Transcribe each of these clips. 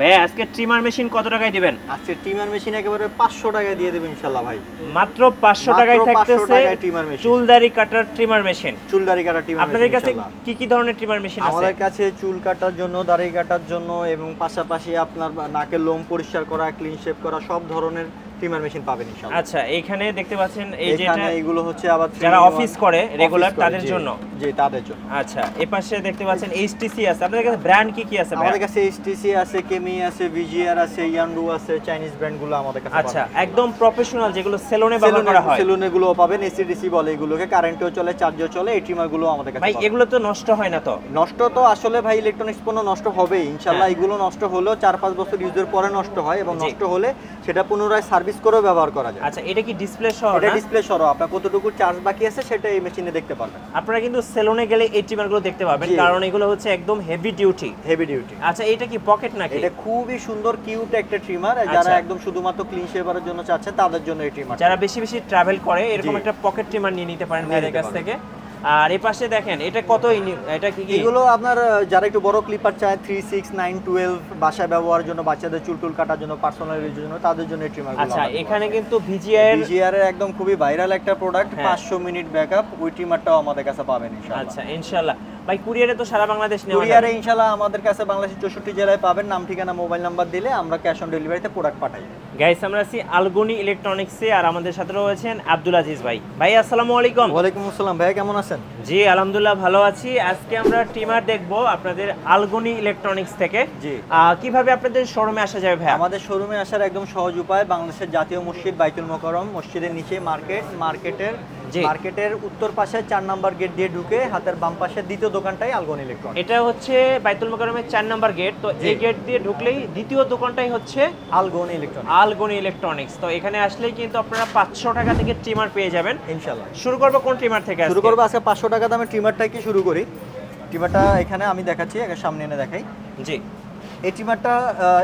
ভাই আজকে trimmer machine কত টাকায় দিবেন? আজকে ট্রিমার মেশিন একেবারে 500 টাকায় দিয়ে দেব ইনশাআল্লাহ ভাই। মাত্র 500 টাকায় থাকতেছে চুলদাড়ি কাটার ট্রিমার মেশিন। চুলদাড়ি কাটার ট্রিমার মেশিন। আপনাদের কাছে কি কি ধরনের ট্রিমার মেশিন আছে? আমাদের কাছে চুল কাটার জন্য, দাড়ি কাটার জন্য এবং পাশাপাশি আপনার নাকের লোম পরিষ্কার করা, ক্লিন শেভ করা সব ধরনের ট্রিমার মেশিন পাবেন ইনশাআল্লাহ। আচ্ছা, এখানে দেখতে পাচ্ছেন এই যে এখানে এগুলো হচ্ছে আবার যারা অফিস করে রেগুলার তাদের জন্য। জি, তাদের জন্য। আচ্ছা, এই পাশে দেখতে পাচ্ছেন এইচটিসি আছে। আপনাদের কাছে ব্র্যান্ড কি কি আছে? আমাদের কাছে এইচটিসি আছে, কেমি আছে, ভিজিআর আছে, ইয়ান্ডু আছে, চাইনিজ ব্র্যান্ডগুলো আমাদের কাছে। আচ্ছা, একদম প্রফেশনাল যেগুলো সেলুনে ব্যবহার করা হয়। সেলুনে গুলো পাবেন, এসিডিসি বলে এগুলোকে, কারেন্টেও চলে, চার্জেও চলে। এই ট্রিমারগুলো আমাদের কাছে ভাই এগুলো তো নষ্ট হয় না তো? নষ্ট তো আসলে ভাই ইলেকট্রনিক্স পণ্য নষ্ট হবেই ইনশাআল্লাহ। এগুলো নষ্ট হলেও 4-5 বছর ইউজের পরে নষ্ট হয় এবং নষ্ট হলে সেটা পুনরায় সার্ভিস করেও ব্যবহার করা যায়। আচ্ছা, এটা কি ডিসপ্লে সহ? এটা ডিসপ্লে সহ। আপনার কতটুকু চার্জ বাকি আছে সেটা এই মেশিনে দেখতে পারবেন। আপনারা কিন্তু সেলুনে গেলে এই ট্রিমারগুলো দেখতে পাবেন, কারণ এগুলো হচ্ছে একদম হেভি ডিউটি। আচ্ছা, এটা কি পকেট নাকি? এটা খুবই সুন্দর কিউট একটা ট্রিমার। যারা একদম শুধুমাত্র ক্লিন শেভারের জন্য চাচ্ছেন তাদের জন্য এই ট্রিমার। যারা বেশি বেশি ট্রাভেল করে এরকম একটা পকেট ট্রিমার নিয়ে নিতে পারেন ভাইয়ের কাছ থেকে। আর এই পাশে দেখেন এটা কত, এটা কি কি? এগুলো আপনার যারা একটু বড় ক্লিপার চায় 3, 6, 9, 12 বাসায় ব্যবহারের জন্য, বাচ্চাদের চুল টুল কাটার জন্য, পার্সোনাল ইউজের জন্য, তাদের জন্য এই ট্রিমারগুলো। আচ্ছা, এখানে কিন্তু ভিজিআর এর একদম খুবই ভাইরাল একটা প্রোডাক্ট, 500 মিনিট ব্যাকআপ। ওই ট্রিমারটাও আমাদের কাছে পাবেন ইনশাআল্লাহ। আচ্ছা, ইনশাআল্লাহ। ভাই কুরিয়ারে তো সারা বাংলাদেশ নেওয়া যাবে? কুরিয়ারে ইনশাআল্লাহ আমাদের কাছে বাংলাদেশের 64 জেলায় পাবেন। নাম, ঠিকানা, মোবাইল নাম্বার দিলে আমরা ক্যাশ অন ডেলিভারিতে প্রোডাক্ট পাঠাই। গাইস, আমরা আছি আলগনি ইলেকট্রনিক্সে আর আমাদের সাথে রয়েছেন আব্দুল আজিজ ভাই। ভাই আসসালামু আলাইকুম। ওয়ালাইকুম আসসালাম। ভাই কেমন আছেন? জি আলহামদুলিল্লাহ ভালো আছি। আজকে আমরা ট্রিমার দেখবো আপনাদের আলগনি ইলেকট্রনিক্স থেকে। জি, কিভাবে আপনাদের শোরুমে আসা যাবে ভাই? আমাদের শোরুমে আসার একদম সহজ উপায়, বাংলাদেশের জাতীয় মসজিদ বাইতুল মোকাররম মসজিদের নিচে মার্কেটের উত্তর পাশে 4 নম্বর গেট দিয়ে ঢুকে হাতের বাম পাশে দ্বিতীয় দোকানটাই আলগনি ইলেকট্রনিক্স। এটা হচ্ছে বাইতুল মোকাররমের 4 নম্বর গেট। তো এই গেট দিয়ে ঢুকলেই দ্বিতীয় দোকানটাই হচ্ছে আলগনি ইলেকট্রনিক্স। তো এখানে আসলেই কিন্তু আপনারা 500 টাকা থেকে ট্রিমার পেয়ে যাবেন ইনশাআল্লাহ। শুরু করব কোন ট্রিমার থেকে? শুরু করব আজকে 500 টাকা দামের ট্রিমারটাই কি শুরু করি। ট্রিমারটা এখানে আমি দেখাচ্ছি, আগে সামনে এনে দেখাই। জি, এই ট্রিমারটা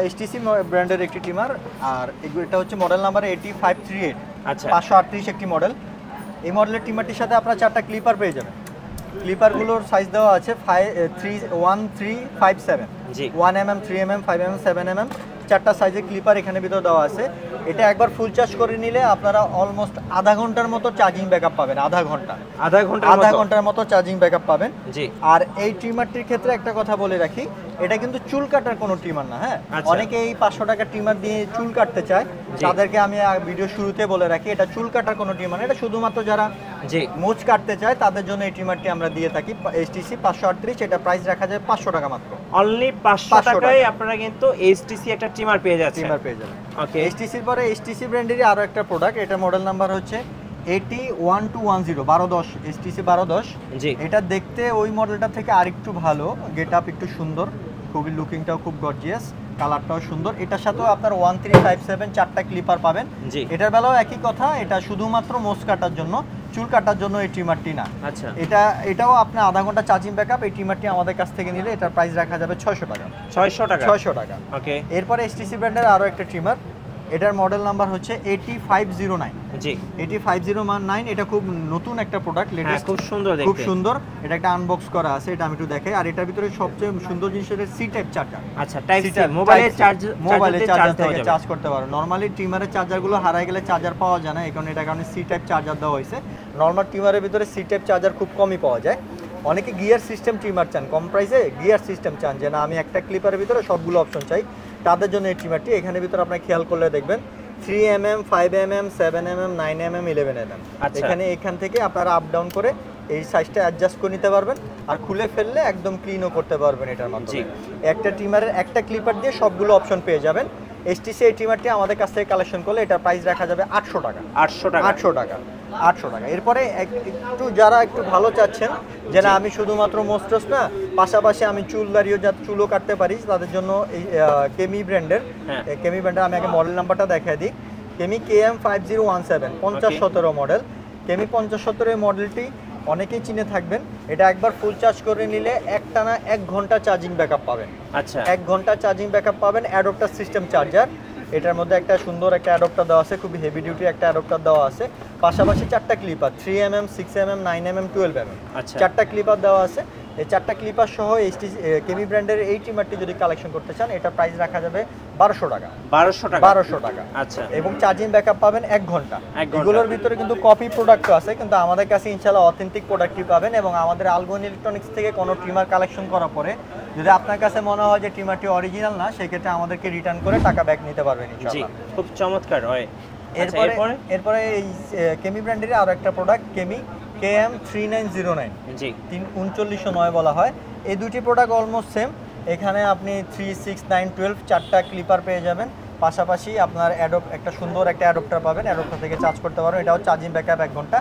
এইচটিসি ব্র্যান্ডের একটি ট্রিমার, আর এটা হচ্ছে মডেল নাম্বার 8538। আচ্ছা, 538 একটি মডেল। এই মডেলের ট্রিমারটির সাথে আপনারা 4টা ক্লিপার পেয়ে যাবেন। ক্লিপারগুলোর সাইজ দেওয়া আছে 1357। জি, 1mm, 3mm, 5mm, 7mm 4টা সাইজের ক্লিপার এখানে ভিতরে দেওয়া আছে। এটা একবার ফুল চার্জ করে নিলে আপনারা অলমোস্ট আধা ঘন্টার মতো চার্জিং ব্যাকআপ পাবেন। আধা ঘন্টার মতো চার্জিং ব্যাকআপ পাবেন। জি, আর এই ট্রিমারটির ক্ষেত্রে একটা কথা বলে রাখি, এটা কিন্তু চুল কাটার কোনো ট্রিমার না। হ্যাঁ, অনেকে এই 500 টাকা ট্রিমার দিয়ে চুল কাটতে চায়, তাদেরকে আমি ভিডিও শুরুতে বলে রাখি এটা চুল কাটার কোনো ট্রিমার না। এটা শুধুমাত্র যারা মোচ কাটতে চায় তাদের জন্য এই ট্রিমারটি আমরা দিয়ে থাকি। এইচটিসি 538, এটা প্রাইস রাখা যায় 500 টাকা মাত্র। অনলি 500 টাকায় আপনারা কিন্তু এইচটিসি একটা ট্রিমার পেয়ে যাবেন। ওকে, এইচটিসির পরে এইচটিসি ব্র্যান্ডেরই আরো একটা প্রোডাক্ট, এটা মডেল নাম্বার হচ্ছে 801210 1210 এইচটিসি 1210। জি, এটা দেখতে ওই মডেলটা থেকে আরেকটু ভালো, গেটআপ একটু সুন্দর, খুবই লুকিংটাও খুব গর্জিয়াস, কালারটাও সুন্দর। এটার সাথেও আপনার 1357 4টা ক্লিপার পাবেন। জি, এটার বেলাও একই কথা, এটা শুধুমাত্র মোচ কাটার জন্য, চুল কাটার জন্য এই ট্রিমারটি না। আচ্ছা, এটাও আপনার আধা ঘন্টা চার্জিং ব্যাকআপ। এই ট্রিমারটি আমাদের কাছ থেকে নিলে এটার প্রাইস রাখা যাবে 600 টাকা। 600 টাকা। ওকে, এরপরে এইচটিসি ব্র্যান্ডের আরো একটা ট্রিমার, এটার মডেল নাম্বার হচ্ছে 8509। জি, 8509। এটা খুব নতুন একটা প্রোডাক্ট, লেটেস্ট, খুব সুন্দর দেখতে, খুব সুন্দর। এটা একটা আনবক্স করা আছে, এটা আমি একটু দেখাই। আর এটার ভিতরে সবচেয়ে সুন্দর জিনিস হচ্ছে সি টাইপ চার্জার। আচ্ছা, টাইপ সি, মোবাইলে চার্জ থেকে চার্জ করতে পারো। নরমালি ট্রিমারের চার্জারগুলো হারায় গেলে চার্জার পাওয়া যায় না, এই কারণে এটার কারণে সি টাইপ চার্জার দেওয়া হয়েছে। নরমাল ট্রিমারের ভিতরে সি টাইপ চার্জার খুব কমই পাওয়া যায়। অনেকে গিয়ার সিস্টেম ট্রিমার চান, কম প্রাইসে গিয়ার সিস্টেম চান, যে না আমি একটা ক্লিপারের ভিতরে সবগুলো অপশন চাই, তাদের জন্য এই ট্রিমারটি। এখানে ভিতরে আপনারা খেয়াল করলে দেখবেন 3mm, 5mm, 7mm, 9mm, 11mm। এখান থেকে আপনারা আপ ডাউন করে এই সাইজটা অ্যাডজাস্ট করে নিতে পারবেন, আর খুলে ফেললে একদম ক্লিনও করতে পারবেন এটার মাধ্যমে। একটা ট্রিমারের একটা ক্লিপার দিয়ে সবগুলো অপশন পেয়ে যাবেন। এইচটিসি এই ট্রিমারটি আমাদের কাছ থেকে কালেকশন করলে এটার প্রাইস রাখা যাবে 800 টাকা। 800 টাকা। এরপরে একটু যারা একটু ভালো চাচ্ছেন, যে না আমি শুধুমাত্র মোস্টস না, পাশাপাশি আমি চুলও কাটতে পারি, তাদের জন্য এই কেমি ব্র্যান্ডের আমি আগে মডেল নাম্বারটা দেখাই দিই। কেমি KM5017 5017 মডেল। কেমি 5017 এই মডেলটি অনেকেই চিনে থাকবেন। এটা একবার ফুল চার্জ করে নিলে একটানা 1 ঘন্টা চার্জিং ব্যাকআপ পাবেন। আচ্ছা, 1 ঘন্টা চার্জিং ব্যাকআপ পাবেন। অ্যাডাপ্টার সিস্টেম চার্জার, এটার মধ্যে একটা সুন্দর একটা অ্যাডাপ্টার দেওয়া আছে, খুবই হেভি ডিউটি একটা অ্যাডাপ্টার দেওয়া আছে। পাশাপাশি 4টা clipper 3mm, 6mm, 9mm, 12mm 4টা ক্লিপার দেওয়া আছে। এই 4টা ক্লিপার সহ এইচটিসি কেমি ব্র্যান্ডের এই ট্রিমারটি যদি কালেকশন করতে চান এটা প্রাইস রাখা যাবে 1200 টাকা। 1200 টাকা। আচ্ছা। এবং চার্জিং ব্যাকআপ পাবেন 1 ঘন্টা। এগুলোর ভিতরে কিন্তু কপি প্রোডাক্টও আছে, কিন্তু আমাদের কাছে ইনশাআল্লাহ অথেন্টিক প্রোডাক্টই পাবেন। এবং আমাদের আলগোন ইলেকট্রনিক্স থেকে কোনো ট্রিমার কালেকশন করার পরে যদি আপনার কাছে মনে হয় যে ট্রিমারটি অরিজিনাল না, সেক্ষেত্রে আমাদেরকে রিটার্ন করে টাকা ব্যাক নিতে পারবেন ইনশাআল্লাহ। জি, খুব চমৎকার হয়। এরপরে এই কেমি ব্র্যান্ডের আরো একটা প্রোডাক্ট কেমি KM3909, জি 3909 বলা হয়। এই দুটি প্রোডাক্ট অলমোস্ট সেম। এখানে আপনি 3, 6, 9, 12 4টা ক্লিপার পেয়ে যাবেন। পাশাপাশি আপনার একটা সুন্দর একটা অ্যাডাপ্টার পাবেন, অ্যাডাপ্টার থেকে চার্জ করতে পারবেন। এটাও চার্জিং ব্যাকআপ 1 ঘন্টা।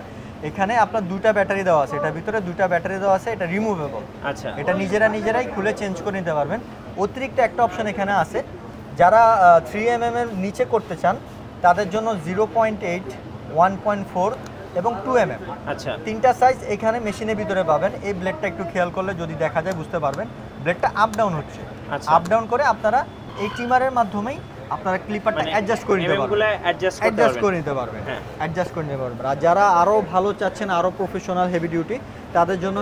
এখানে আপনার 2টা ব্যাটারি দেওয়া আছে, এটার ভিতরে 2টা ব্যাটারি দেওয়া আছে, এটা রিমুভেবল। আচ্ছা, এটা নিজেরাই খুলে চেঞ্জ করে নিতে পারবেন। অতিরিক্ত একটা অপশন এখানে আছে, যারা 3mm এর নিচে করতে চান তাদের জন্য 0.8, 1.4 এবং 2mm। আচ্ছা, 3টা সাইজ এখানে মেশিনের ভিতরে পাবেন। এই ব্লেডটা একটু খেয়াল করলে যদি দেখা যায় বুঝতে পারবেন, ব্লেডটা আপ ডাউন হচ্ছে। আপ ডাউন করে আপনারা এই ট্রিমারের মাধ্যমেই আপনারা ক্লিপারটা অ্যাডজাস্ট করে নিতে পারবেন, অ্যাডজাস্ট করে নিতে পারবেন, অ্যাডজাস্ট করে নিতে পারবেন। আর যারা আরো ভালো চাচ্ছেন, আরো প্রফেশনাল হেভি ডিউটি, তাদের জন্য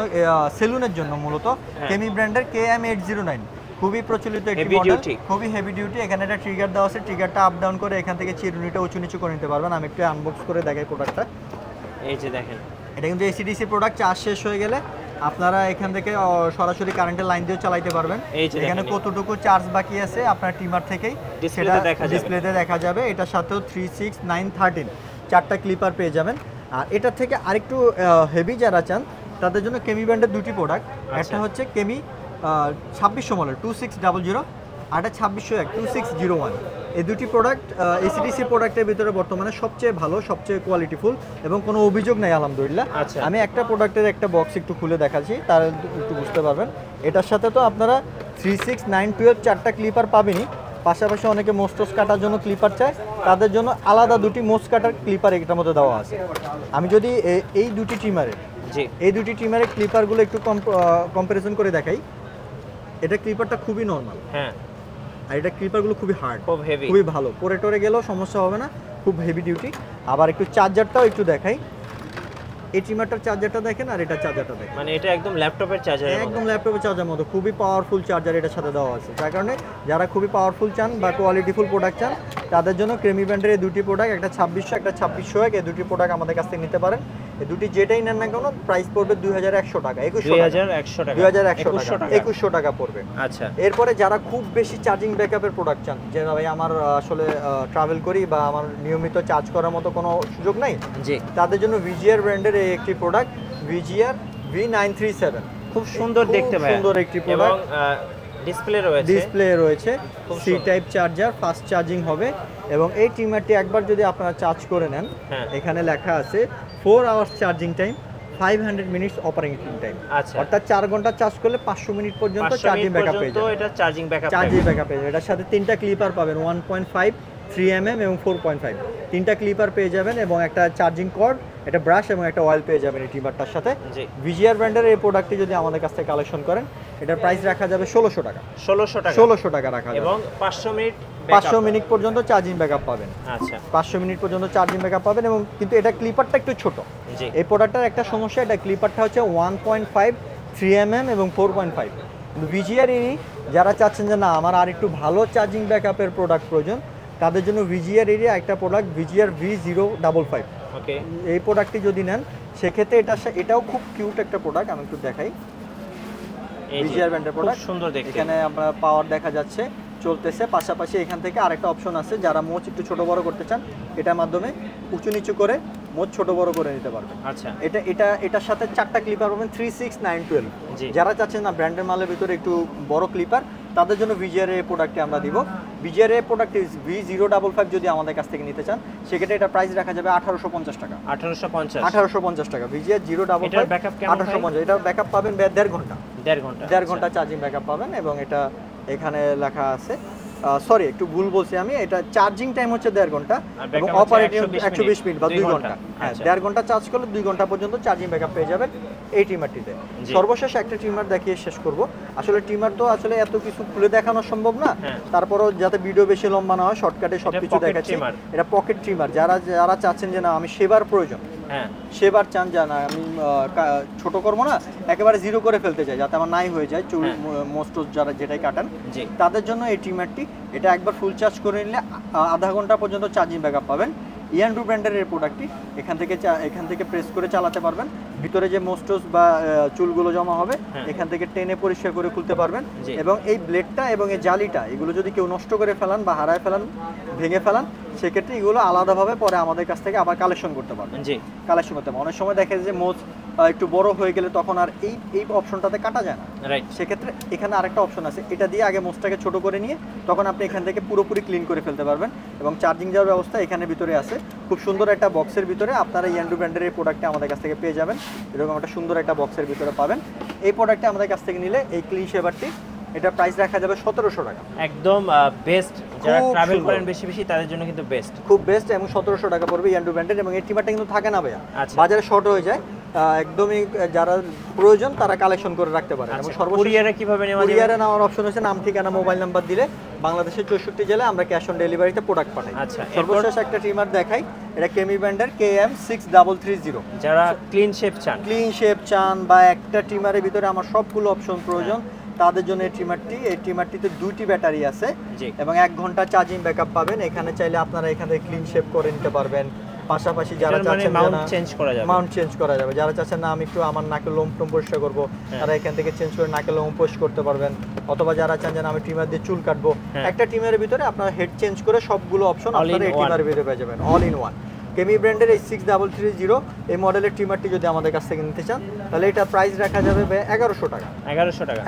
সেলুনের জন্য মূলত কেমি ব্র্যান্ডের KM809 খুবই প্রচলিত একটি মডেল, খুবই হেভি ডিউটি। এখানে একটা ট্রিগার দেওয়া আছে, ট্রিগারটা আপ ডাউন করে এখান থেকে চিরুনিটা উঁচু নিচু করে নিতে পারবেন। আমি একটু আনবক্স করে দেখাই প্রোডাক্টটা। এই যে দেখেন, এটা কিন্তু এসিডিসি প্রোডাক্ট। চার্জ শেষ হয়ে গেলে আপনারা এখান থেকে সরাসরি কারেন্টের লাইন দিয়ে চালাতে পারবেন। এখানে কতটুকু চার্জ বাকি আছে আপনার ট্রিমার থেকেই সেটা ডিসপ্লেতে দেখা যাবে। এটার সাথেও 3, 6, 9, 13 4টা ক্লিপার পেয়ে যাবেন। আর এটা থেকে আরেকটু হেভি যারা চান তাদের জন্য কেমি ব্র্যান্ডের দুটি প্রোডাক্ট। একটা হচ্ছে কেমি 2600 মডেল 2600, আর একটা 2601 2601। এই দুটি প্রোডাক্ট এসিডিসি প্রোডাক্টের ভিতরে বর্তমানে সবচেয়ে ভালো, সবচেয়ে কোয়ালিটিফুল এবং কোনো অভিযোগ নেই আলহামদুলিল্লাহ। আমি একটা প্রোডাক্টের একটা বক্স একটু খুলে দেখাচ্ছি, তার একটু বুঝতে পারবেন। এটার সাথে তো আপনারা 3, 6, 9, 12 4টা ক্লিপার পাবেনই। পাশাপাশি অনেকে মোস্টোস কাটার জন্য ক্লিপার চায়, তাদের জন্য আলাদা দুটি মোস্ট কাটার ক্লিপার এটার মধ্যে দেওয়া আছে। আমি যদি এই দুটি ট্রিমারের ক্লিপারগুলো একটু কম্পারিজন করে দেখাই, এটা ক্লিপারটা খুবই নরমাল, হ্যাঁ, আর এটা ক্লিপারগুলো খুবই হার্ড, খুবই ভালো, পরে টরে গেলেও সমস্যা হবে না, খুব হেভি ডিউটি। আবার একটু চার্জারটাও একটু দেখাই। এই ট্রিমারটার চার্জারটা দেখেন আর এটা চার্জারটা দেখেন, মানে এটা একদম ল্যাপটপের চার্জার, একদম ল্যাপটপের চার্জার মতো খুবই পাওয়ারফুল চার্জার এটার সাথে দেওয়া আছে। যার কারণে যারা খুবই পাওয়ারফুল চান বা কোয়ালিটিফুল প্রোডাক্ট চান, তাদের জন্য কেমি ব্র্যান্ডের এই দুটি প্রোডাক্ট, একটা 2600 একটা 2601, এই দুটি প্রোডাক্ট আমাদের কাছ থেকে নিতে পারেন। এই দুটি যেটাই নেন না কেন প্রাইস পড়বে 2100 টাকা, 2100 টাকা পড়বে। আচ্ছা, এরপরে যারা খুব বেশি চার্জিং ব্যাকআপের প্রোডাক্ট চান, যে ভাই আমার আসলে ট্রাভেল করি বা আমার নিয়মিত চার্জ করার মতো কোনো সুযোগ নাই, তাদের জন্য ভিজিআর ব্র্যান্ডের এই একটি প্রোডাক্ট, ভিজিআর V937, খুব সুন্দর দেখতে, সুন্দর একটি প্রোডাক্ট। ডিসপ্লে রয়েছে, C type charger, fast charging হবে। এবং এই ট্রিমারটি একবার যদি আপনারা চার্জ করে নেন, এখানে লেখা আছে 4 hours charging time, 500 minutes operating time. অর্থাৎ 4 ঘন্টা চার্জ করলে 500 মিনিট পর্যন্ত চার্জিং ব্যাকআপ পেয়ে যাবেন। এটা চার্জিং ব্যাকআপ পেয়ে যাবেন। এটার সাথে 3টা ক্লিপার পাবেন, 1.5, 3mm এবং 4.5, 3টা ক্লিপার পেয়ে যাবেন এবং একটা চার্জিং কর্ড, একটা ব্রাশ এবং একটা অয়েল পেয়ে যাবেন এই ট্রিমারটার সাথে। ভিজিআর ব্র্যান্ডের এই প্রোডাক্টটি যদি আমাদের কাছ থেকে কালেকশন করেন, এটার প্রাইস রাখা যাবে 1600 টাকা। 1600 টাকা রাখা যাবে এবং 500 মিনিট পর্যন্ত চার্জিং ব্যাকআপ পাবেন। আচ্ছা, 500 মিনিট পর্যন্ত চার্জিং ব্যাকআপ পাবেন। এবং কিন্তু এটা ক্লিপারটা একটু ছোট। এই প্রোডাক্টটার একটা সমস্যা, এটা ক্লিপারটা হচ্ছে 1.5, 3mm এবং 4.5। কিন্তু ভিজিআর যারা চাচ্ছেন যে না আমার আর একটু ভালো চার্জিং ব্যাকআপের প্রোডাক্ট প্রয়োজন, তাদের জন্য ভিজিআর একটা প্রোডাক্ট, ভিজিআর V055। ওকে, এই প্রোডাক্টটি যদি নেন সেক্ষেত্রে এটাও খুব কিউট একটা প্রোডাক্ট। আমি একটু দেখাই, ভিজিআর ব্র্যান্ডের প্রোডাক্ট, সুন্দর দেখতে। এখানে আমরা পাওয়ার দেখা যাচ্ছে চলতেছে। পাশাপাশি এখান থেকে আরেকটা অপশন আছে, যারা মোচ একটু ছোট বড় করতে চান, এটার মাধ্যমে উঁচু নিচু করে মোচ ছোট বড় করে নিতে পারবেন। আচ্ছা, এটার সাথে 4টা ক্লিপার পাবেন, 3, 6, 9, 12। যারা চাচ্ছেন না ব্র্যান্ডের মালের ভিতরে একটু বড় ক্লিপার, তাদের জন্য ভিজিআর এই প্রোডাক্টটি আমরা দিব। ভিজিআর এই প্রোডাক্ট V055 যদি আমাদের কাছ থেকে নিতে চান, সেক্ষেত্রে এটা প্রাইস রাখা যাবে 1850 টাকা। 1850 টাকা ভিজিআর 055, 1850। এটা ব্যাকআপ পাবেন 1.5 ঘন্টা চার্জিং ব্যাকআপ পাবেন। এবং এটা এখানে লেখা আছে, সরি একটু ভুল বলছি আমি, এটা চার্জিং টাইম হচ্ছে 1.5 ঘন্টা এবং অপারেটিং 120 মিনিট বা 2 ঘন্টা। হ্যাঁ, 1.5 ঘন্টা চার্জ করলে 2 ঘন্টা পর্যন্ত চার্জিং ব্যাকআপ পেয়ে যাবেন এই ট্রিমারটিতে। সর্বশেষ একটা ট্রিমার দেখিয়ে শেষ করব। আসলে ট্রিমার তো আসলে এত কিছু খুলে দেখানো সম্ভব না, তারপরেও যাতে ভিডিও বেশি লম্বা না হয়, শর্টকাটে সবকিছু দেখাচ্ছি। এটা পকেট ট্রিমার, যারা চাচ্ছেন যে না আমি সেবার প্রয়োজন, হ্যাঁ সেবার চান যে না আমি ছোট করবো না, একেবারে জিরো করে ফেলতে চাই যাতে আমার নাই হয়ে যায় চুল মোস্ট যারা যেটাই কাটান তাদের জন্য এই ট্রিমারটি, এটা একবার ফুল চার্জ করে নিলে আধা ঘন্টা পর্যন্ত চার্জিং ব্যাকআপ পাবেন। ইয়ান্ডু ব্র্যান্ডের এই প্রোডাক্টটি এখান থেকে প্রেস করে চালাতে পারবেন, ভিতরে যে মোস্টোস বা চুলগুলো জমা হবে এখান থেকে টেনে পরিষ্কার করে খুলতে পারবেন। এবং এই ব্লেডটা এবং এই জালিটা এগুলো যদি কেউ নষ্ট করে ফেলান বা হারায় ফেলান, ভেঙে ফেলান, সেক্ষেত্রে এগুলো আলাদাভাবে পরে আমাদের কাছ থেকে আবার কালেকশন করতে পারবেন। কালেকশন করতে পারবেন। অনেক সময় দেখা যায় যে মোজ একটু বড় হয়ে গেলে তখন আর এই অপশনটাতে কাটা যায় না, সেক্ষেত্রে এখানে আরেকটা অপশন আছে, এটা দিয়ে আগে মোজটাকে ছোট করে নিয়ে তখন আপনি এখান থেকে পুরোপুরি ক্লিন করে ফেলতে পারবেন। এবং চার্জিং যাওয়ার ব্যবস্থা এখানে ভিতরে আছে, খুব সুন্দর একটা বক্সের ভিতরে আপনারা ইয়ান্ডু ব্র্যান্ডের এই প্রোডাক্টটা আমাদের কাছ থেকে পেয়ে যাবেন। এরকম একটা সুন্দর একটা বক্সের ভিতরে পাবেন। এই প্রোডাক্টটা আমাদের কাছ থেকে নিলে এই ক্লিন শেভারটি, এটা প্রাইস রাখা যাবে 1700 টাকা। একদম বেস্ট, যারা ট্রাভেল করেন বেশি বেশি তাদের জন্য কিন্তু বেস্ট, খুব বেস্ট। এবং 1700 টাকা পড়বে ইয়ান্ডু ব্র্যান্ডের। এবং এই ট্রিমারটা কিন্তু থাকে না ভাইয়া, বাজারে শর্ট হয়ে যায়, একদমই যারা প্রয়োজন তারা কালেকশন করে রাখতে পারে। এবং কুরিয়ারে কিভাবে নেওয়া যাবে? কুরিয়ারে নেওয়ার অপশন আছে, নাম ঠিকানা মোবাইল নাম্বার দিলে বাংলাদেশের 64 জেলায় আমরা ক্যাশ অন ডেলিভারিতে প্রোডাক্ট পাঠাই। আচ্ছা, সর্বশেষ একটা ট্রিমার দেখাই, এটা কেমি ব্র্যান্ডের KM6330। যারা ক্লিন শেপ চান বা একটা ট্রিমারের ভিতরে আমার সবগুলো অপশন প্রয়োজন তাদের জন্য এই ট্রিমারটিতে 2টি ব্যাটারি আছে এবং 1 ঘন্টা চার্জিং ব্যাকআপ পাবেন। এখানে চাইলে আপনারা এখানে ক্লিন শেপ করে নিতে পারবেন। পাশাপাশি যারা চাচ্ছেন মাউন্ট চেঞ্জ করা যাবে, যারা চাচ্ছেন না আমি একটু আমার নাকের লোম টোম পরিষ্কার করবো, তারা এখান থেকে চেঞ্জ করে নাকের লোম পরিষ্কার করতে পারবেন। অথবা যারা চান যে আমি ট্রিমার দিয়ে চুল কাটবো, একটা ট্রিমারের ভিতরে আপনারা হেড চেঞ্জ করে সবগুলো অপশন আপনারা এই ট্রিমারের ভিতরে পেয়ে যাবেন, অল ইন ওয়ান। কেমি ব্র্যান্ডের এই 6330 এই মডেলের ট্রিমারটি যদি আমাদের কাছ থেকে নিতে চান তাহলে এটা প্রাইস রাখা যাবে 1100 টাকা।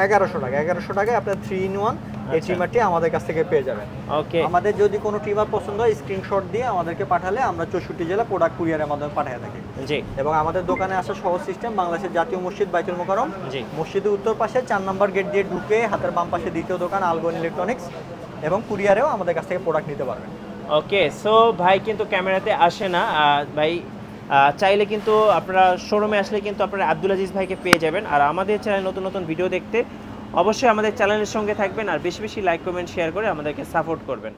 1100 টাকায় আপনার 3 in 1 এই ট্রিমারটি আমাদের কাছ থেকে পেয়ে যাবেন। ওকে, আমাদের যদি কোনো ট্রিমার পছন্দ হয় স্ক্রিনশট দিয়ে আমাদেরকে পাঠালে আমরা 64 জেলা প্রোডাক্ট কুরিয়ারের মাধ্যমে পাঠিয়ে থাকি। এবং আমাদের দোকানে আসা সহজ সিস্টেম, বাংলাদেশের জাতীয় মসজিদ বাইতুল মোকাররম মসজিদের উত্তর পাশে 4 নম্বর গেট দিয়ে ঢুকে হাতের বাম পাশে দ্বিতীয় দোকান আলগোন ইলেকট্রনিক্স, এবং কুরিয়ারেও আমাদের কাছ থেকে প্রোডাক্ট নিতে পারবেন। ওকে, সো ভাই কিন্তু ক্যামেরাতে আসে না, ভাই চাইলে কিন্তু আপনারা শোরুমে আসলে কিন্তু আপনারা আব্দুল আজিজ ভাইকে পেয়ে যাবেন। আর আমাদের চ্যানেল নতুন নতুন ভিডিও দেখতে অবশ্যই আমাদের চ্যানেলের সঙ্গে থাকবেন, আর বেশি বেশি লাইক কমেন্ট শেয়ার করে আমাদেরকে সাপোর্ট করবেন।